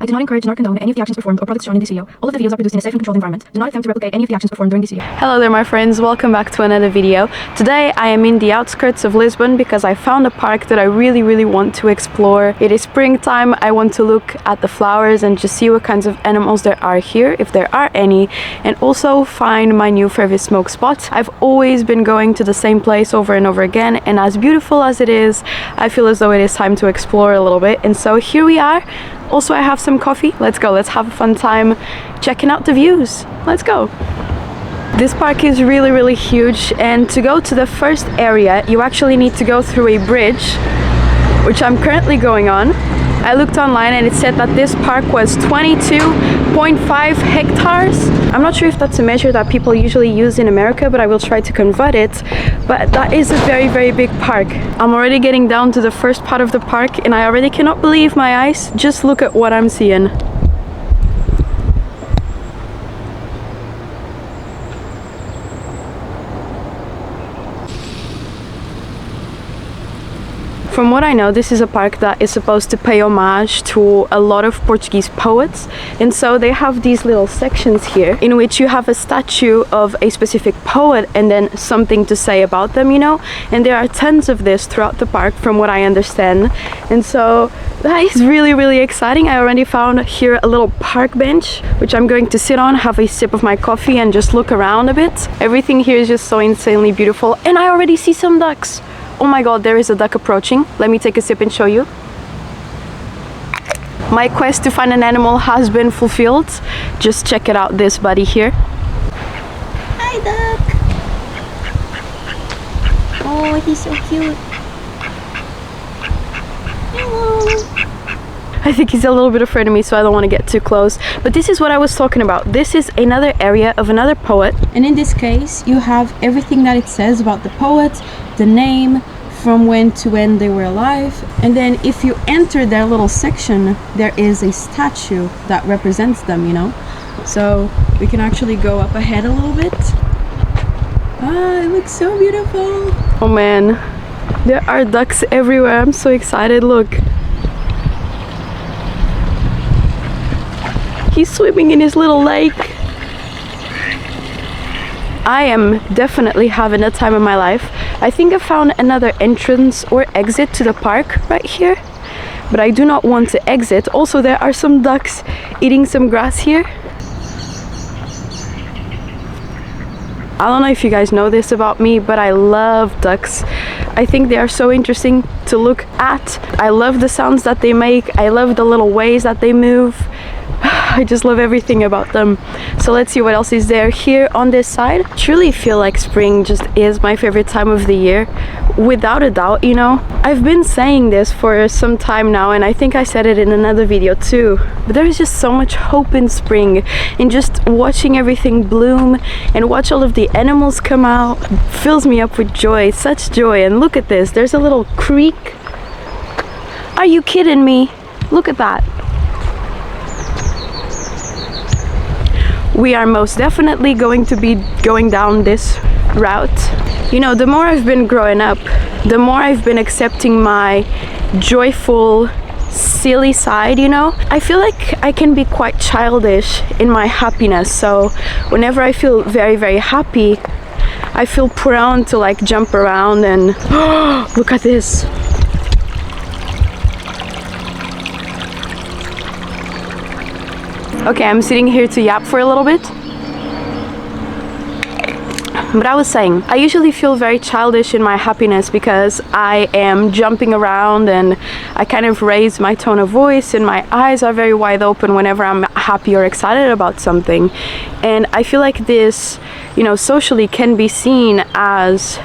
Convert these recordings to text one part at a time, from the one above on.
I do not encourage nor condone any of the actions performed or products shown in this video. All of the videos are produced in a safe and controlled environment. Do not attempt to replicate any of the actions performed during this video. Hello there my friends, welcome back to another video. Today I am in the outskirts of Lisbon because I found a park that I really want to explore. It is springtime, I want to look at the flowers and just see what kinds of animals there are here, if there are any, and also find my new favorite smoke spot. I've always been going to the same place over and over again, and as beautiful as it is, I feel as though it is time to explore a little bit, and so here we are. Also, I have some coffee. Let's go, let's have a fun time checking out the views. Let's go. This park is really huge, and to go to the first area you actually need to go through a bridge, which I'm currently going on. I looked online and it said that this park was 22.5 hectares. I'm not sure if that's a measure that people usually use in America, but I will try to convert it. But that is a very big park. I'm already getting down to the first part of the park and I already cannot believe my eyes. Just look at what I'm seeing. From what I know, this is a park that is supposed to pay homage to a lot of Portuguese poets, and so they have these little sections here in which you have a statue of a specific poet and then something to say about them, you know, and there are tons of this throughout the park from what I understand, and so that is really exciting. I already found here a little park bench which I'm going to sit on, have a sip of my coffee and just look around a bit. Everything here is just so insanely beautiful, and I already see some ducks. Oh my god, there is a duck approaching. Let me take a sip and show you. My quest to find an animal has been fulfilled. Just check it out, this buddy here. Hi, duck. Oh, he's so cute. Hello. I think he's a little bit afraid of me, so I don't want to get too close. But this is what I was talking about. This is another area of another poet. And in this case, you have everything that it says about the poet, the name, from when to when they were alive. And then if you enter their little section, there is a statue that represents them, you know? So we can actually go up ahead a little bit. Ah, it looks so beautiful. Oh man, there are ducks everywhere. I'm so excited, look. He's swimming in his little lake. I am definitely having the time of my life. I think I found another entrance or exit to the park right here, but I do not want to exit. Also, there are some ducks eating some grass here. I don't know if you guys know this about me, but I love ducks. I think they are so interesting to look at. I love the sounds that they make. I love the little ways that they move. I just love everything about them. So let's see what else is there here on this side. I truly feel like spring just is my favorite time of the year, without a doubt, you know. I've been saying this for some time now, and I think I said it in another video too, but there is just so much hope in spring, and just watching everything bloom and watch all of the animals come out fills me up with joy, such joy. And look at this, there's a little creek. Are you kidding me? Look at that. We are most definitely going to be going down this route. You know, the more I've been growing up, the more I've been accepting my joyful, silly side, you know. I feel like I can be quite childish in my happiness, so whenever I feel very happy, I feel prone to like jump around and look at this. Okay, I'm sitting here to yap for a little bit. But I was saying, I usually feel very childish in my happiness because I am jumping around and I kind of raise my tone of voice and my eyes are very wide open whenever I'm happy or excited about something. And I feel like this, you know, socially can be seen as,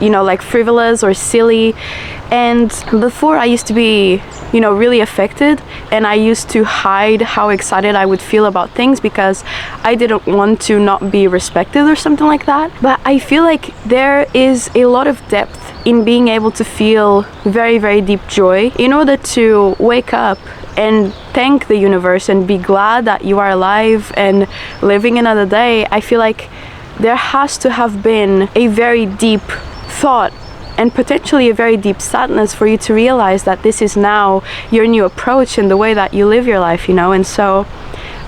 you know, like frivolous or silly. And before I used to be, you know, really affected, and I used to hide how excited I would feel about things because I didn't want to not be respected or something like that. But I feel like there is a lot of depth in being able to feel very deep joy in order to wake up and thank the universe and be glad that you are alive and living another day. I feel like there has to have been a very deep thought and potentially a very deep sadness for you to realize that this is now your new approach in the way that you live your life, you know. And so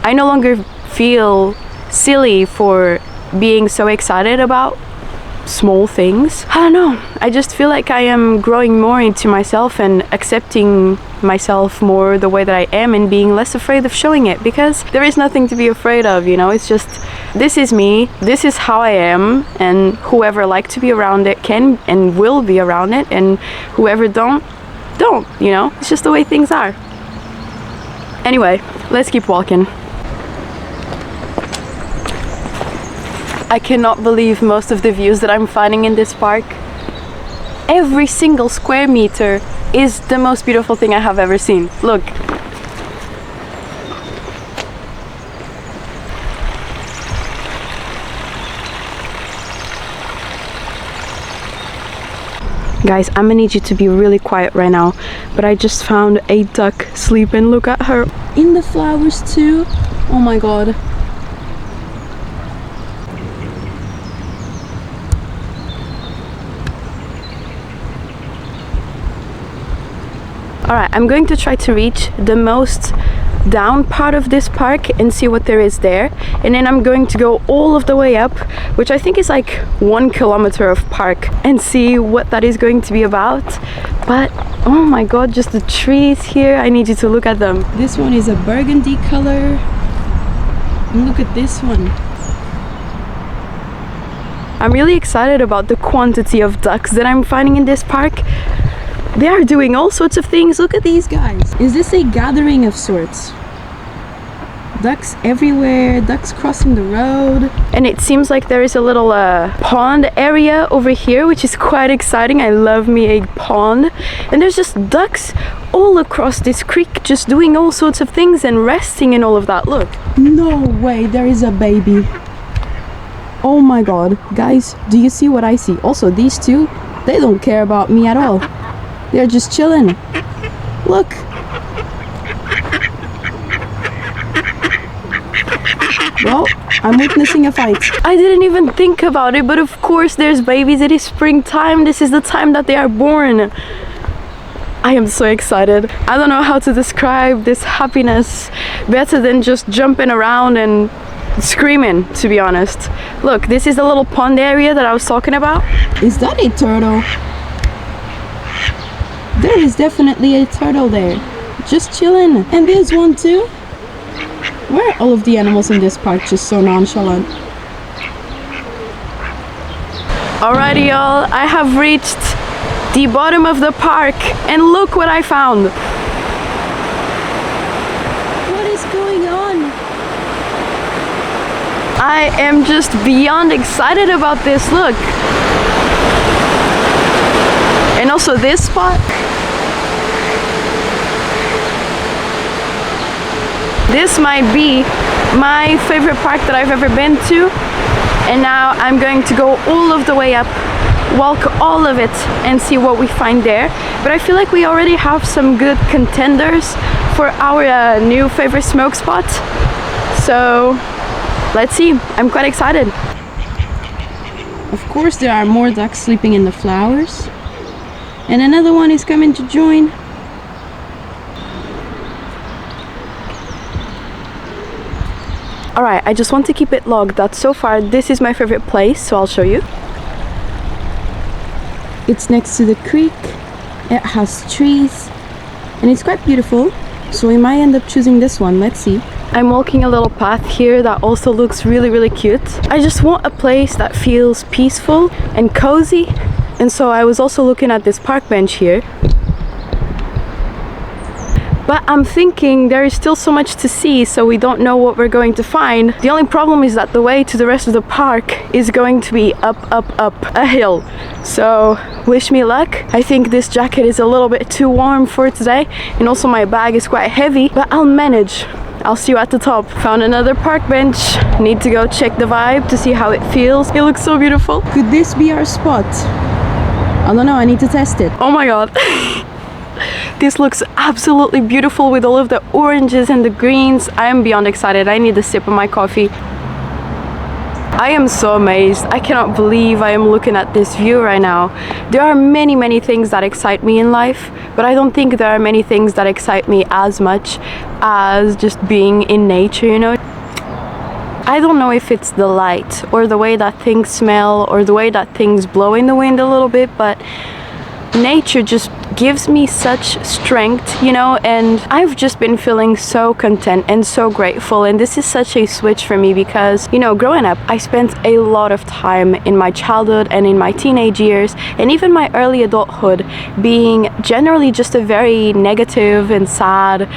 I no longer feel silly for being so excited about small things. I don't know, I just feel like I am growing more into myself and accepting myself more the way that I am, and being less afraid of showing it, because there is nothing to be afraid of, you know. It's just, this is me, this is how I am, and whoever like to be around it can and will be around it, and whoever don't, you know. It's just the way things are. Anyway, let's keep walking. I cannot believe most of the views that I'm finding in this park. Every single square meter is the most beautiful thing I have ever seen. Look. Guys, I'm gonna need you to be really quiet right now, but I just found a duck sleeping. Look at her. In the flowers too. Oh my god. Alright, I'm going to try to reach the most down part of this park and see what there is there, and then I'm going to go all of the way up, which I think is like 1 kilometer of park, and see what that is going to be about. But oh my god, just the trees here, I need you to look at them. This one is a burgundy color, and look at this one. I'm really excited about the quantity of ducks that I'm finding in this park. They are doing all sorts of things. Look at these guys. Is this a gathering of sorts? Ducks everywhere, ducks crossing the road. And it seems like there is a little pond area over here, which is quite exciting. I love me a pond. And there's just ducks all across this creek, just doing all sorts of things and resting and all of that. Look. No way, there is a baby. Oh my god. Guys, do you see what I see? Also, these two, they don't care about me at all. They're just chilling. Look. Well, I'm witnessing a fight. I didn't even think about it, but of course there's babies. It is springtime. This is the time that they are born. I am so excited. I don't know how to describe this happiness better than just jumping around and screaming, to be honest. Look, this is the little pond area that I was talking about. Is that a turtle? There is definitely a turtle there, just chilling. And there's one too. Why are all of the animals in this park just so nonchalant? Alrighty y'all, I have reached the bottom of the park, and look what I found. What is going on? I am just beyond excited about this, look. And also this spot. This might be my favorite park that I've ever been to. And now I'm going to go all of the way up, walk all of it, and see what we find there. But I feel like we already have some good contenders for our new favorite smoke spot. So let's see, I'm quite excited. Of course there are more ducks sleeping in the flowers. And another one is coming to join. Alright, I just want to keep it logged that so far this is my favorite place, so I'll show you. It's next to the creek, it has trees, and it's quite beautiful, so we might end up choosing this one. Let's see. I'm walking a little path here that also looks really cute. I just want a place that feels peaceful and cozy, and so I was also looking at this park bench here. But I'm thinking there is still so much to see, so we don't know what we're going to find. The only problem is that the way to the rest of the park is going to be up a hill. So wish me luck. I think this jacket is a little bit too warm for today, and also my bag is quite heavy, but I'll manage. I'll see you at the top. Found another park bench. Need to go check the vibe to see how it feels. It looks so beautiful. Could this be our spot? I don't know, I need to test it. Oh my god. This looks absolutely beautiful with all of the oranges and the greens. I am beyond excited. I need a sip of my coffee. I am so amazed. I cannot believe I am looking at this view right now. There are many things that excite me in life, but I don't think there are many things that excite me as much as just being in nature, you know? I don't know if it's the light or the way that things smell or the way that things blow in the wind a little bit, but nature just gives me such strength, you know, and I've just been feeling so content and so grateful. And this is such a switch for me because, you know, growing up, I spent a lot of time in my childhood and in my teenage years and even my early adulthood being generally just a very negative and sad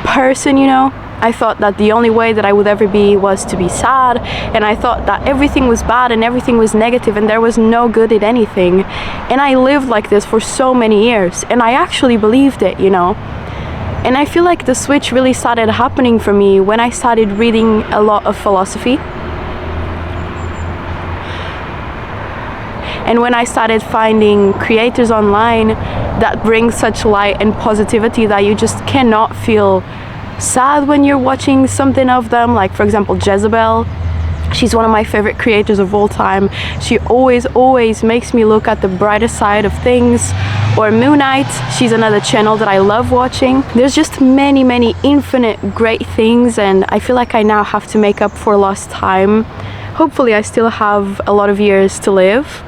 person, you know. I thought that the only way that I would ever be was to be sad, and I thought that everything was bad and everything was negative and there was no good in anything. And I lived like this for so many years, and I actually believed it, you know. And I feel like the switch really started happening for me when I started reading a lot of philosophy. And when I started finding creators online that bring such light and positivity that you just cannot feel sad when you're watching something of them, like for example Jezebel. She's one of my favorite creators of all time. She always makes me look at the brighter side of things. Or Moon Knight, she's another channel that I love watching. There's just many infinite great things, and I feel like I now have to make up for lost time. Hopefully I still have a lot of years to live,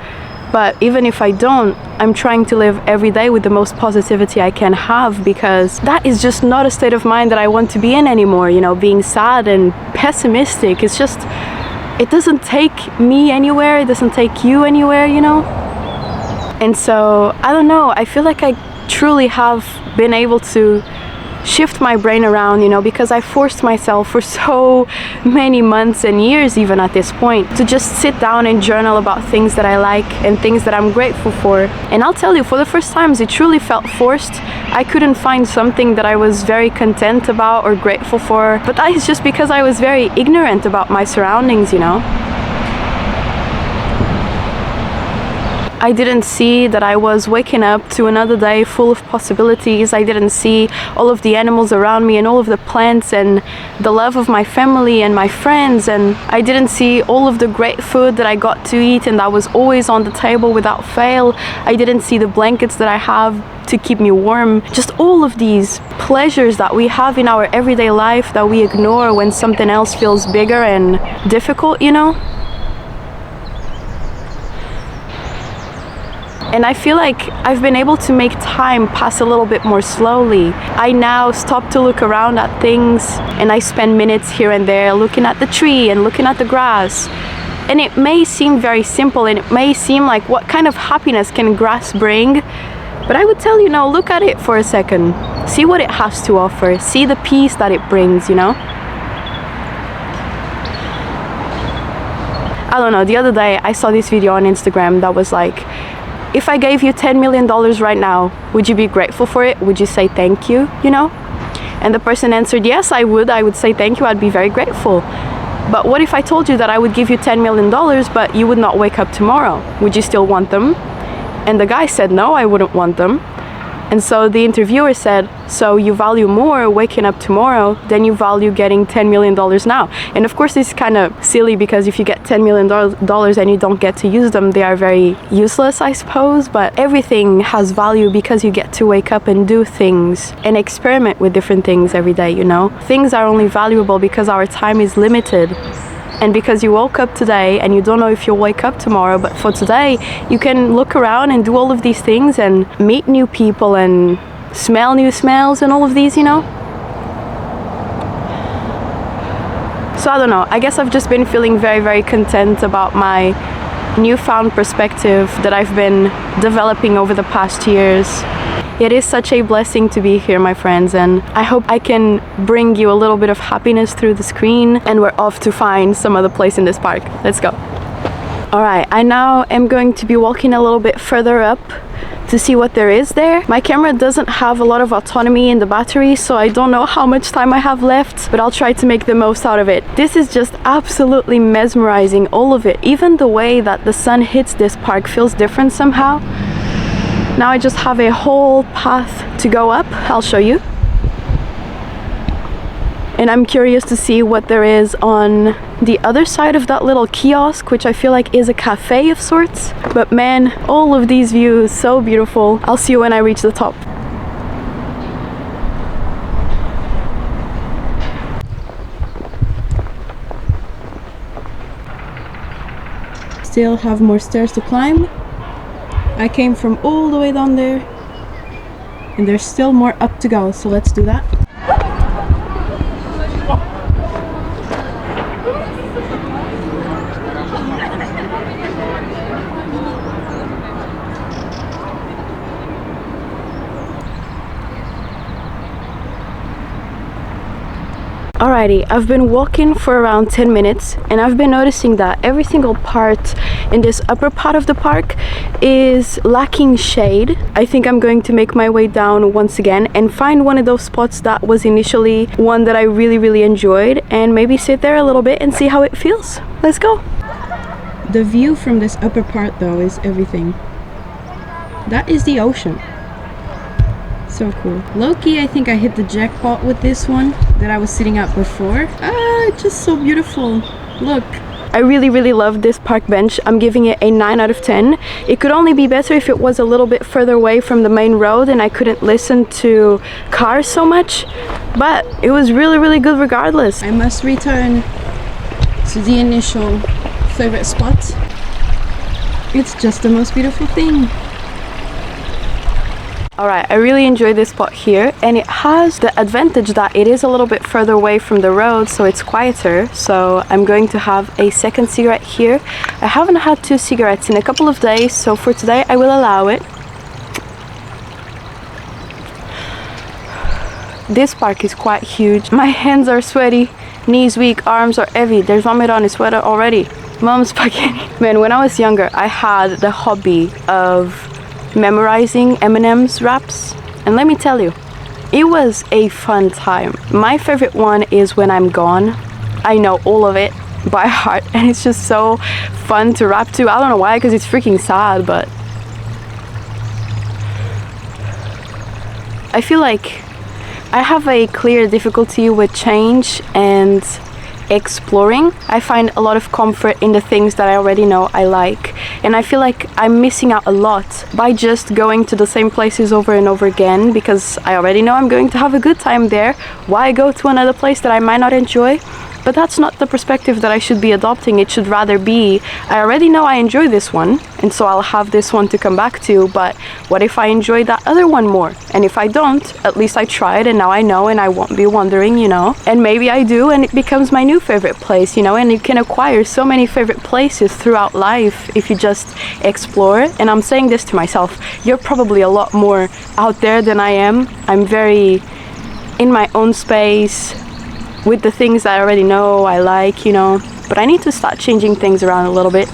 but even if I don't, I'm trying to live every day with the most positivity I can have, because that is just not a state of mind that I want to be in anymore, you know, being sad and pessimistic. It's just, it doesn't take me anywhere, it doesn't take you anywhere, you know? And so, I don't know, I feel like I truly have been able to shift my brain around, you know, because I forced myself for so many months and years even at this point to just sit down and journal about things that I like and things that I'm grateful for. And I'll tell you, for the first times it truly felt forced. I couldn't find something that I was very content about or grateful for, but that is just because I was very ignorant about my surroundings, you know. I didn't see that I was waking up to another day full of possibilities. I didn't see all of the animals around me and all of the plants and the love of my family and my friends, and I didn't see all of the great food that I got to eat and that was always on the table without fail. I didn't see the blankets that I have to keep me warm. Just all of these pleasures that we have in our everyday life that we ignore when something else feels bigger and difficult, you know? And I feel like I've been able to make time pass a little bit more slowly. I now stop to look around at things and I spend minutes here and there looking at the tree and looking at the grass. And it may seem very simple and it may seem like, what kind of happiness can grass bring? But I would tell you, no, look at it for a second. See what it has to offer. See the peace that it brings, you know? I don't know, the other day I saw this video on Instagram that was like, if I gave you $10 million right now, would you be grateful for it? Would you say thank you, you know? And the person answered, yes, I would say thank you, I'd be very grateful. But what if I told you that I would give you $10 million, but you would not wake up tomorrow? Would you still want them? And the guy said, no, I wouldn't want them. And so the interviewer said, so you value more waking up tomorrow than you value getting $10 million now. And of course, this is kind of silly because if you get $10 million and you don't get to use them, they are very useless, I suppose. But everything has value because you get to wake up and do things and experiment with different things every day, you know? Things are only valuable because our time is limited. And because you woke up today and you don't know if you'll wake up tomorrow, but for today, you can look around and do all of these things and meet new people and smell new smells and all of these, you know? So I don't know, I guess I've just been feeling very content about my newfound perspective that I've been developing over the past years. It is such a blessing to be here, my friends, and I hope I can bring you a little bit of happiness through the screen, and we're off to find some other place in this park. Let's go. Alright, I now am going to be walking a little bit further up to see what there is there. My camera doesn't have a lot of autonomy in the battery, so I don't know how much time I have left, but I'll try to make the most out of it. This is just absolutely mesmerizing, all of it. Even the way that the sun hits this park feels different somehow. Now I just have a whole path to go up. I'll show you. and I'm curious to see what there is on the other side of that little kiosk, which I feel like is a cafe of sorts. But man, all of these views, so beautiful. I'll see you when I reach the top. Still have more stairs to climb. I came from all the way down there, and there's still more up to go, so let's do that. Alrighty, I've been walking for around 10 minutes and I've been noticing that every single part in this upper part of the park is lacking shade. I think I'm going to make my way down once again and find one of those spots that was initially one that I really enjoyed, and maybe sit there a little bit and see how it feels. Let's go. The view from this upper part though is everything. That is the ocean. So cool. Low-key, I think I hit the jackpot with this one that I was sitting at before. It's just so beautiful. Look. I really love this park bench. I'm giving it a 9 out of 10. It could only be better if it was a little bit further away from the main road and I couldn't listen to cars so much, but it was really good regardless. I must return to the initial favorite spot. It's just the most beautiful thing. Alright, I really enjoy this spot here, and it has the advantage that it is a little bit further away from the road, so it's quieter. So I'm going to have a second cigarette here. I haven't had 2 cigarettes in a couple of days, so for today I will allow it. This park is quite huge. My hands are sweaty, knees weak, arms are heavy. There's vomit on his sweater already. Mom's spaghetti. Man, when I was younger, I had the hobby of memorizing M&M's raps, and let me tell you, it was a fun time. My favorite one is When I'm Gone. I know all of it by heart, and it's just so fun to rap to. I don't know why, because it's freaking sad, but I feel like I have a clear difficulty with change and exploring. I find a lot of comfort in the things that I already know I like, and I feel like I'm missing out a lot by just going to the same places over and over again, because I already know I'm going to have a good time there. Why go to another place that I might not enjoy? But that's not the perspective that I should be adopting. It should rather be, I already know I enjoy this one, and so I'll have this one to come back to, but what if I enjoy that other one more? And if I don't, at least I tried and now I know, and I won't be wondering, you know. And maybe I do, and it becomes my new favorite place, you know. And you can acquire so many favorite places throughout life if you just explore. And I'm saying this to myself, you're probably a lot more out there than I am. I'm very in my own space with the things that I already know I like, you know, but I need to start changing things around a little bit.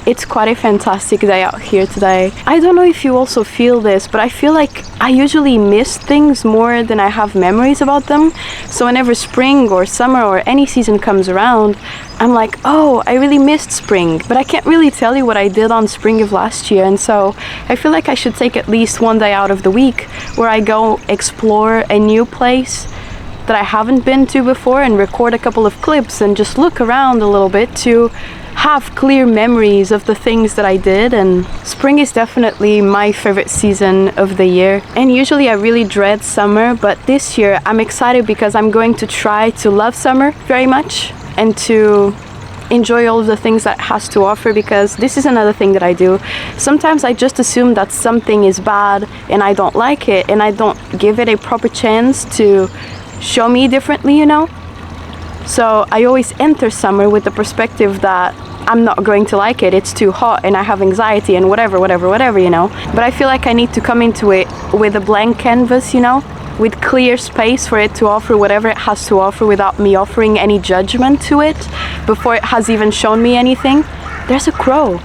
It's quite a fantastic day out here today. I don't know if you also feel this, but I feel like I usually miss things more than I have memories about them. So whenever spring or summer or any season comes around, I'm like, oh, I really missed spring, but I can't really tell you what I did on spring of last year. And so I feel like I should take at least one day out of the week where I go explore a new place that I haven't been to before and record a couple of clips and just look around a little bit to have clear memories of the things that I did. And spring is definitely my favorite season of the year, and usually I really dread summer, but this year I'm excited because I'm going to try to love summer very much and to enjoy all of the things that it has to offer, because this is another thing that I do. Sometimes I just assume that something is bad and I don't like it, and I don't give it a proper chance to show me differently, you know. So I always enter summer with the perspective that I'm not going to like it, it's too hot and I have anxiety and whatever, you know. But I feel like I need to come into it with a blank canvas, you know, with clear space for it to offer whatever it has to offer without me offering any judgment to it before it has even shown me anything. There's a crow.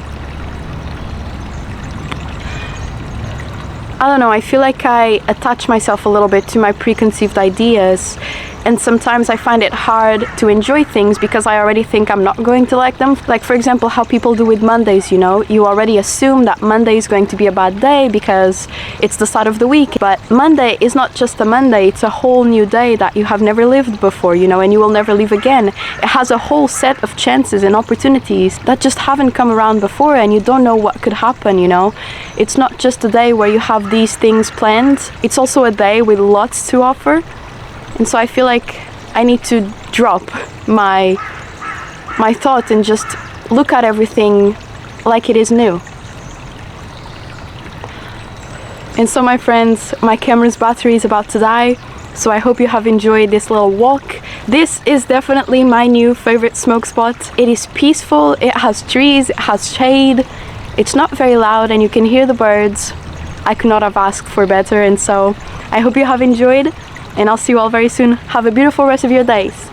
I don't know, I feel like I attach myself a little bit to my preconceived ideas, and sometimes I find it hard to enjoy things because I already think I'm not going to like them. Like, for example, how people do with Mondays, you know, you already assume that Monday is going to be a bad day because it's the start of the week. But Monday is not just a Monday, it's a whole new day that you have never lived before, you know, and you will never live again. It has a whole set of chances and opportunities that just haven't come around before, and you don't know what could happen, you know. It's not just a day where you have these things planned, it's also a day with lots to offer. And so I feel like I need to drop my thought and just look at everything like it is new. And so my friends, my camera's battery is about to die, so I hope you have enjoyed this little walk. This is definitely my new favorite smoke spot. It is peaceful, it has trees, it has shade, it's not very loud, and you can hear the birds. I could not have asked for better, and so I hope you have enjoyed, and I'll see you all very soon. Have a beautiful rest of your days.